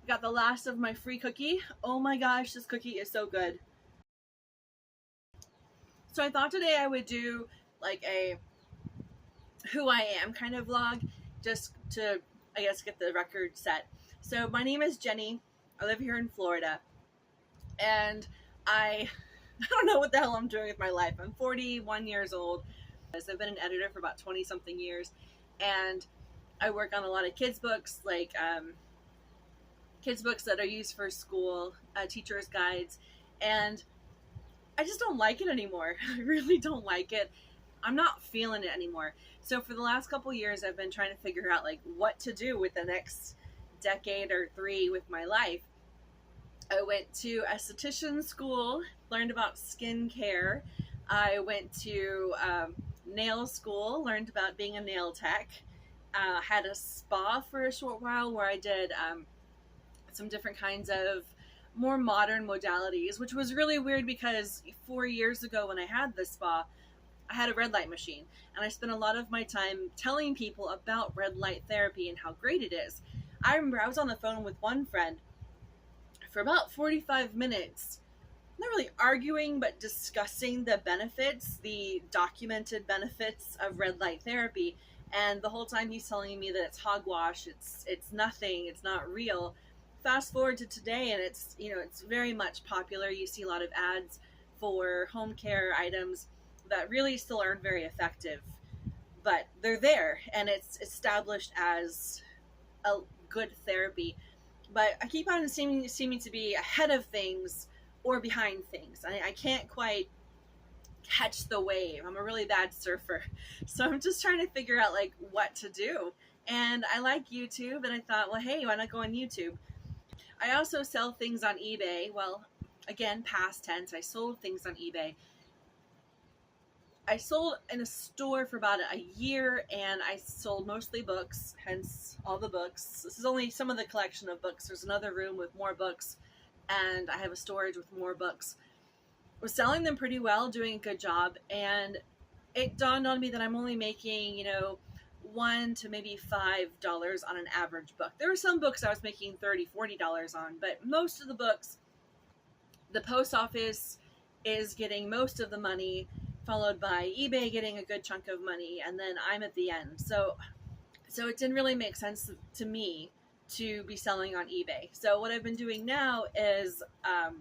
Got the last of my free cookie. Oh my gosh, this cookie is so good. So I thought today I would do like a who I am kind of vlog, just to, I guess, get the record set. So my name is Jenny. I live here in Florida, and I don't know what the hell I'm doing with my life. I'm 41 years old. I've been an editor for about 20 something years, and I work on a lot of kids books, like kids books that are used for school, teachers guides, and I just don't like it anymore. I really don't like it. I'm not feeling it anymore. So for the last couple years, I've been trying to figure out like what to do with the next decade or three with my life. I went to esthetician school, learned about skincare. I went to nail school, learned about being a nail tech. Had a spa for a short while where I did some different kinds of more modern modalities, which was really weird because 4 years ago when I had the spa, I had a red light machine, and I spent a lot of my time telling people about red light therapy and how great it is. I remember I was on the phone with one friend for about 45 minutes, not really arguing, but discussing the benefits, the documented benefits of red light therapy. And the whole time he's telling me that it's hogwash, it's nothing, it's not real. Fast forward to today, and it's, you know, it's very much popular. You see a lot of ads for home care items that really still aren't very effective, but they're there, and it's established as a good therapy. But I keep on seeming to be ahead of things or behind things. I can't quite catch the wave. I'm a really bad surfer, so I'm just trying to figure out like what to do. And I like YouTube, and I thought, well, hey, why not go on YouTube? I also sell things on eBay. Well, again, past tense, I sold things on eBay. I sold in a store for about a year, and I sold mostly books, hence all the books. This is only some of the collection of books. There's another room with more books, and I have a storage with more books. I was selling them pretty well, doing a good job, and it dawned on me that I'm only making, you know, $1 to maybe $5 on an average book. There were some books I was making $30, $40 on, but most of the books, the post office is getting most of the money, followed by eBay getting a good chunk of money, and then I'm at the end. So it didn't really make sense to me to be selling on eBay. So what I've been doing now is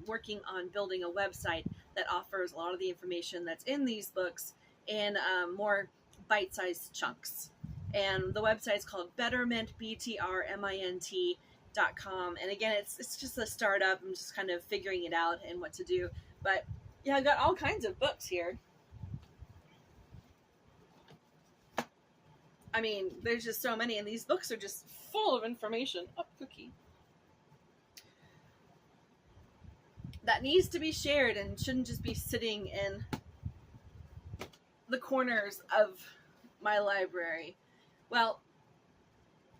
working on building a website that offers a lot of the information that's in these books in more bite-sized chunks. And the website's called Betterment, BTRMINT.com. And again, it's just a startup. I'm just kind of figuring it out and what to do. But yeah, I've got all kinds of books here. I mean, there's just so many, and these books are just full of information. Oh, cookie. That needs to be shared and shouldn't just be sitting in the corners of my library. Well,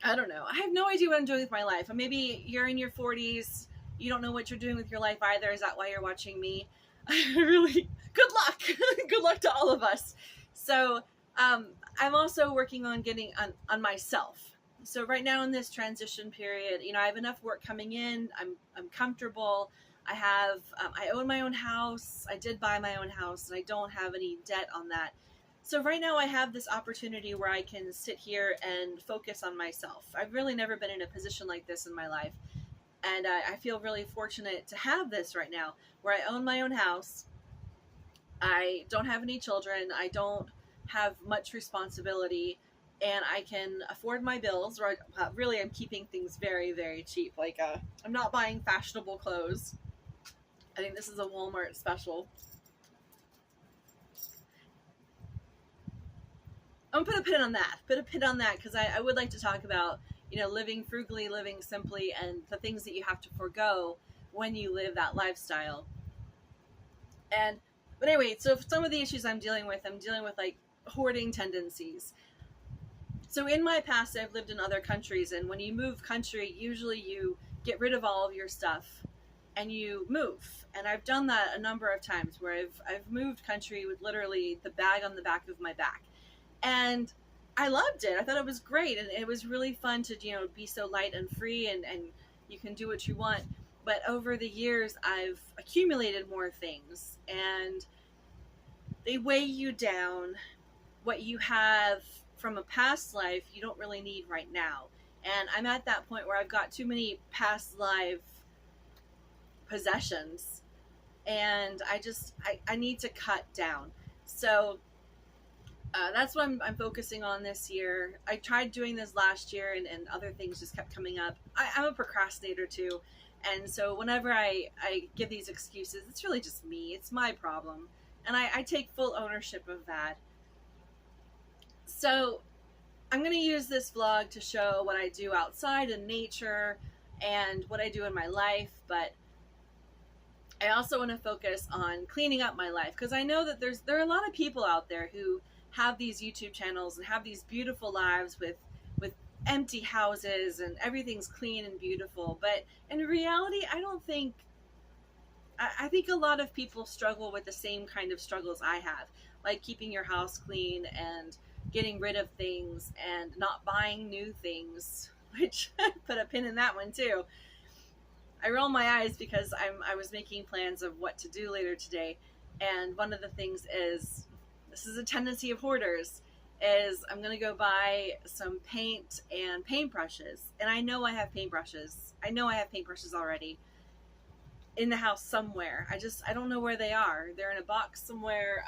I don't know. I have no idea what I'm doing with my life. Maybe you're in your 40s. You don't know what you're doing with your life either. Is that why you're watching me? Really, good luck. Good luck to all of us. So, I'm also working on getting on myself. So right now in this transition period, you know, I have enough work coming in. I'm comfortable. I own my own house. I did buy my own house, and I don't have any debt on that. So right now I have this opportunity where I can sit here and focus on myself. I've really never been in a position like this in my life. And I feel really fortunate to have this right now, where I own my own house. I don't have any children. I don't have much responsibility, and I can afford my bills. Or really, I'm keeping things very, very cheap. Like, I'm not buying fashionable clothes. I think this is a Walmart special. I'm gonna put a pin on that. Put a pin on that, because I would like to talk about, you know, living frugally, living simply, and the things that you have to forego when you live that lifestyle. But anyway, so some of the issues I'm dealing with like hoarding tendencies. So in my past, I've lived in other countries, and when you move country, usually you get rid of all of your stuff and you move. And I've done that a number of times, where I've moved country with literally the bag on the back of my back. And I loved it. I thought it was great, and it was really fun to, you know, be so light and free and you can do what you want. But over the years, I've accumulated more things, and they weigh you down. What you have from a past life, you don't really need right now. And I'm at that point where I've got too many past life possessions, and I need to cut down. So that's what I'm focusing on this year. I tried doing this last year, and other things just kept coming up. I'm a procrastinator too. And so whenever I give these excuses, it's really just me. It's my problem. And I take full ownership of that. So I'm going to use this vlog to show what I do outside in nature and what I do in my life. But I also want to focus on cleaning up my life, because I know that there are a lot of people out there who have these YouTube channels and have these beautiful lives with empty houses and everything's clean and beautiful. But in reality, I think a lot of people struggle with the same kind of struggles I have, like keeping your house clean and getting rid of things and not buying new things, which I put a pin in that one too. I roll my eyes because I was making plans of what to do later today, and one of the things is, this is a tendency of hoarders, is I'm going to go buy some paint and paintbrushes. And I know I have paintbrushes. I know I have paintbrushes already in the house somewhere. I don't know where they are. They're in a box somewhere.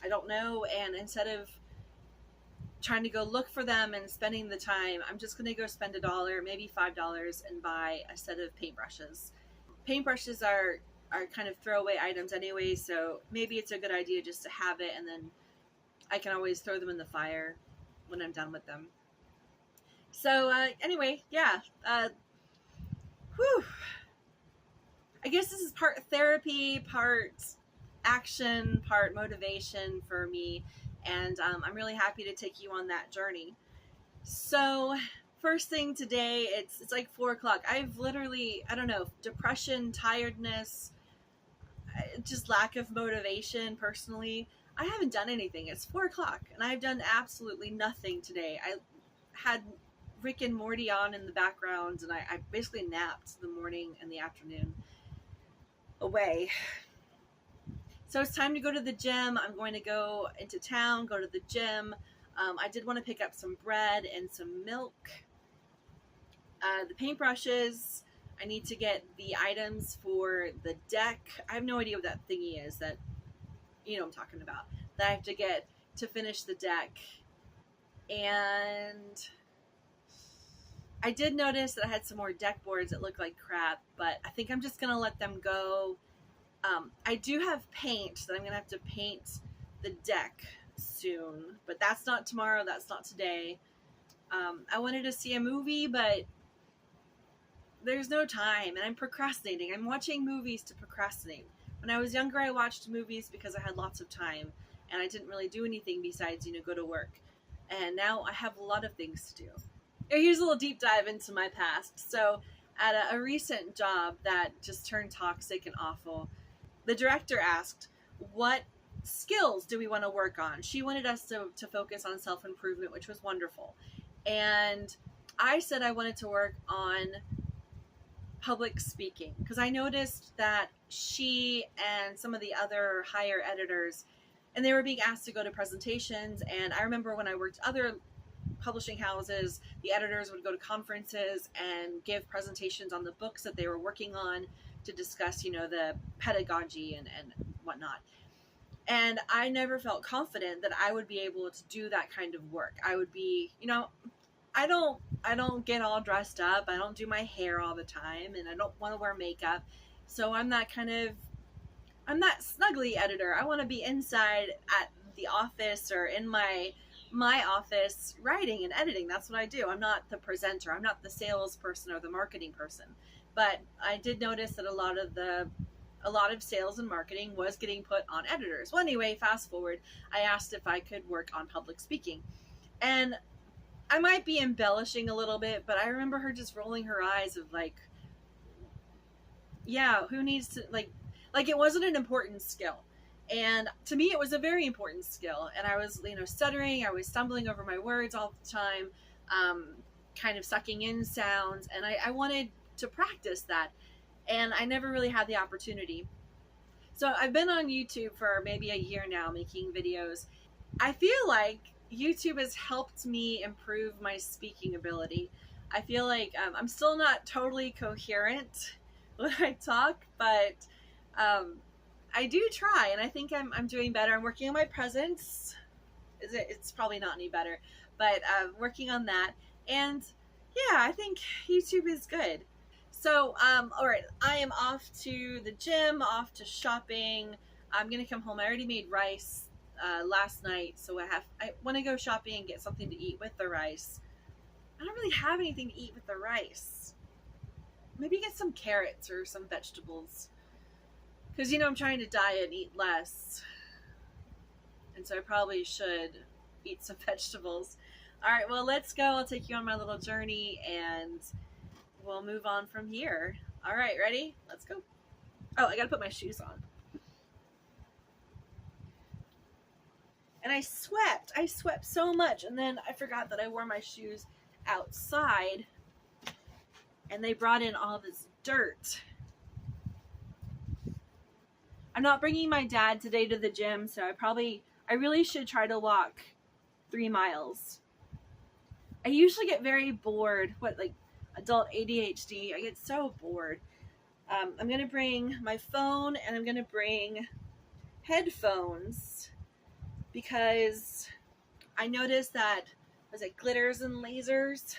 I don't know. And instead of trying to go look for them and spending the time, I'm just going to go spend $1, maybe $5, and buy a set of paintbrushes. Paintbrushes are kind of throwaway items anyway, so maybe it's a good idea just to have it, and then I can always throw them in the fire when I'm done with them. So anyway, yeah. Whew. I guess this is part therapy, part action, part motivation for me. And I'm really happy to take you on that journey. So first thing today, it's like 4 o'clock. I've literally, I don't know, depression, tiredness, just lack of motivation personally. I haven't done anything. It's 4 o'clock and I've done absolutely nothing today. I had Rick and Morty on in the background, and I basically napped the morning and the afternoon away. So it's time to go to the gym. I'm going to go into town, go to the gym. I did want to pick up some bread and some milk. The paintbrushes, I need to get the items for the deck. I have no idea what that thingy is that, you know what I'm talking about, that I have to get to finish the deck. And I did notice that I had some more deck boards that look like crap, but I think I'm just going to let them go. I do have paint that I'm going to have to paint the deck soon, but that's not tomorrow, that's not today. I wanted to see a movie, but there's no time, and I'm procrastinating. I'm watching movies to procrastinate. When I was younger, I watched movies because I had lots of time, and I didn't really do anything besides, go to work. And now I have a lot of things to do. Here's a little deep dive into my past. So at a recent job that just turned toxic and awful, the director asked, what skills do we want to work on? She wanted us to focus on self-improvement, which was wonderful. And I said I wanted to work on public speaking, because I noticed that she and some of the other higher editors, and they were being asked to go to presentations. And I remember when I worked other publishing houses, the editors would go to conferences and give presentations on the books that they were working on to discuss, the pedagogy and whatnot. And I never felt confident that I would be able to do that kind of work. I would be, I don't get all dressed up. I don't do my hair all the time, and I don't want to wear makeup. So I'm that snuggly editor. I want to be inside at the office or in my office writing and editing. That's what I do. I'm not the presenter. I'm not the salesperson or the marketing person. But I did notice that a lot of sales and marketing was getting put on editors. Well, anyway, fast forward, I asked if I could work on public speaking. And I might be embellishing a little bit, but I remember her just rolling her eyes of yeah, who needs to, like it wasn't an important skill. And to me, it was a very important skill. And I was, stuttering. I was stumbling over my words all the time, kind of sucking in sounds. And I wanted to practice that. And I never really had the opportunity. So I've been on YouTube for maybe a year now making videos. I feel like YouTube has helped me improve my speaking ability. I feel like I'm still not totally coherent when I talk, but I do try, and I think I'm doing better. I'm working on my presence. It's probably not any better, but working on that. And yeah, I think YouTube is good. So, all right, I am off to the gym, off to shopping. I'm gonna come home. I already made rice last night, so I want to go shopping and get something to eat with the rice. I don't really have anything to eat with the rice. Maybe get some carrots or some vegetables, because I'm trying to diet and eat less, and so I probably should eat some vegetables. All right, well, let's go. I'll take you on my little journey, and we'll move on from here. All right, ready? Let's go. Oh, I gotta put my shoes on. And I swept so much, and then I forgot that I wore my shoes outside, and they brought in all this dirt. I'm not bringing my dad today to the gym, so I really should try to walk 3 miles. I usually get very bored. Like adult ADHD, I get so bored. I'm gonna bring my phone, and I'm gonna bring headphones, because I noticed that, was it Glitters and Lasers?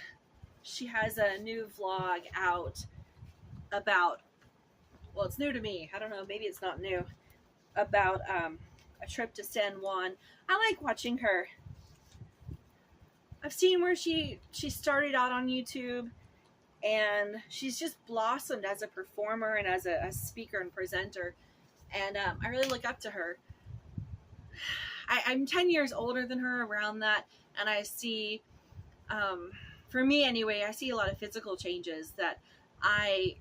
She has a new vlog out about, well, it's new to me. I don't know, maybe it's not new. About a trip to San Juan. I like watching her. I've seen where she started out on YouTube, and she's just blossomed as a performer and as a speaker and presenter. And I really look up to her. I'm 10 years older than her, around that, and I see, for me anyway, I see a lot of physical changes that I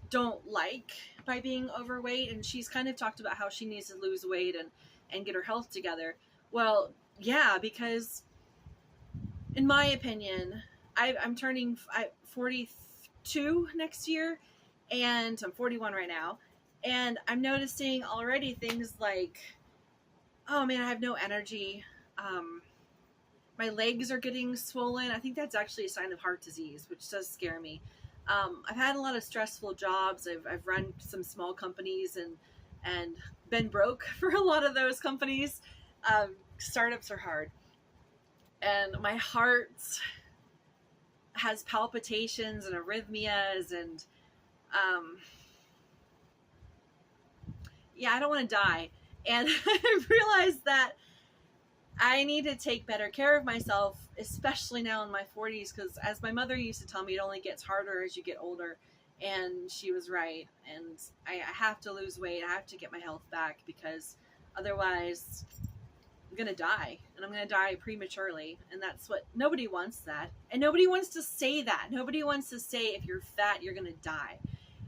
don't like by being overweight, and she's kind of talked about how she needs to lose weight and get her health together. Well, yeah, because in my opinion, I'm turning 42 next year, and I'm 41 right now, and I'm noticing already things like, oh man, I have no energy. My legs are getting swollen. I think that's actually a sign of heart disease, which does scare me. I've had a lot of stressful jobs. I've run some small companies and been broke for a lot of those companies. Startups are hard. And my heart has palpitations and arrhythmias, and yeah, I don't want to die. And I realized that I need to take better care of myself, especially now in my 40s, because as my mother used to tell me, it only gets harder as you get older. And she was right. And I have to lose weight. I have to get my health back, because otherwise I'm going to die. And I'm going to die prematurely. And that's what, nobody wants that. And nobody wants to say that. Nobody wants to say if you're fat, you're going to die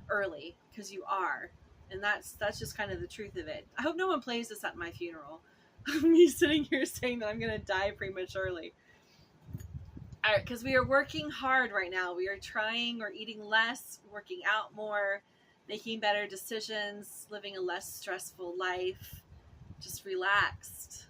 early, because you are. And that's just kind of the truth of it. I hope no one plays this at my funeral. Me sitting here saying that I'm going to die prematurely. All right, because we are working hard right now. We are we're eating less, working out more, making better decisions, living a less stressful life, just relaxed.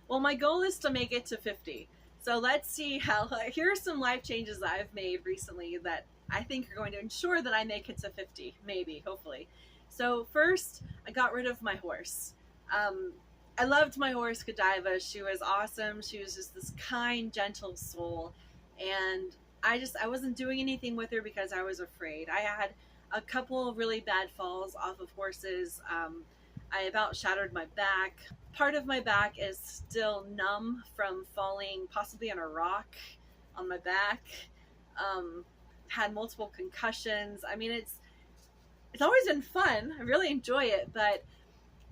Well, my goal is to make it to 50. So let's see here are some life changes that I've made recently that I think are going to ensure that I make it to 50, maybe, hopefully. So first, I got rid of my horse. I loved my horse, Godiva. She was awesome. She was just this kind, gentle soul. And I wasn't doing anything with her because I was afraid. I had a couple of really bad falls off of horses. I about shattered my back. Part of my back is still numb from falling possibly on a rock on my back. Had multiple concussions. I mean, it's always been fun. I really enjoy it, but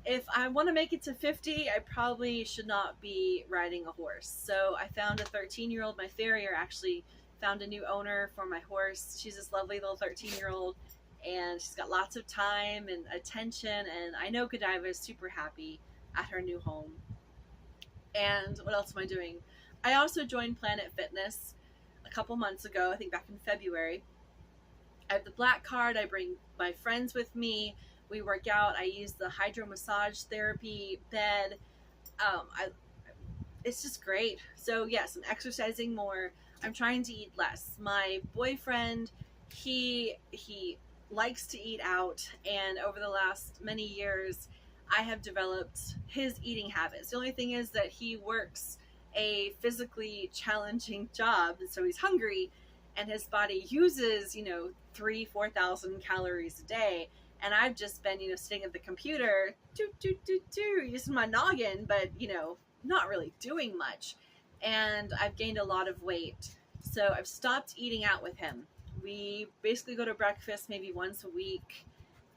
if I want to make it to 50, I probably should not be riding a horse. So I found a 13-year-old, my farrier actually found a new owner for my horse. She's this lovely little 13-year-old, and she's got lots of time and attention, and I know Godiva is super happy at her new home. And what else am I doing? I also joined Planet Fitness a couple months ago, I think back in February. I have the black card. I bring my friends with me. We work out. I use the hydro massage therapy bed. I It's just great. So yes, I'm exercising more. I'm trying to eat less. My boyfriend, he likes to eat out, and over the last many years, I have developed his eating habits. The only thing is that he works a physically challenging job, and so he's hungry, and his body uses 3,000-4,000 calories a day. And I've just been sitting at the computer, using my noggin, but not really doing much. And I've gained a lot of weight. So I've stopped eating out with him. We basically go to breakfast maybe once a week.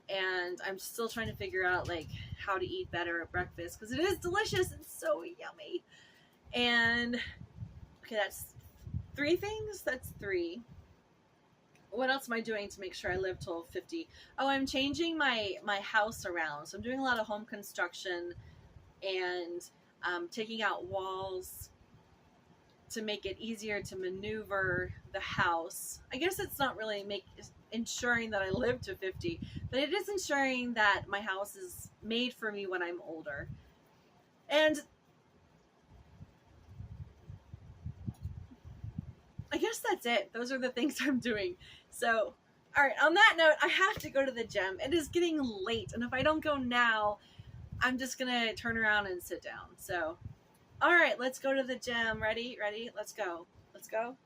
And I'm still trying to figure out like how to eat better at breakfast because it is delicious. It's so yummy. And okay, that's 3 things. That's 3. What else am I doing to make sure I live till 50? Oh, I'm changing my house around. So I'm doing a lot of home construction and taking out walls to make it easier to maneuver the house. I guess it's not really ensuring that I live to 50, but it is ensuring that my house is made for me when I'm older. And I guess that's it. Those are the things I'm doing. So, all right, on that note, I have to go to the gym. It is getting late, and if I don't go now, I'm just going to turn around and sit down. So, all right, let's go to the gym. Ready? Let's go. Let's go.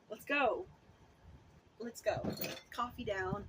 Coffee down.